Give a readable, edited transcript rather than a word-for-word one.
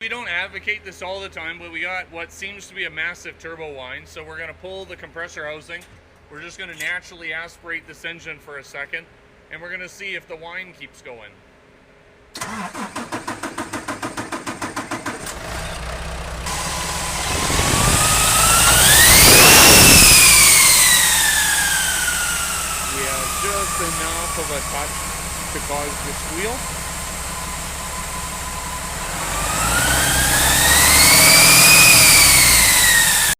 We don't advocate this all the time, but we got what seems to be a massive turbo whine, so we're going to pull the compressor housing. We're just going to naturally aspirate this engine for a second, and we're going to see if the whine keeps going. We have just enough of a touch to cause the squeal.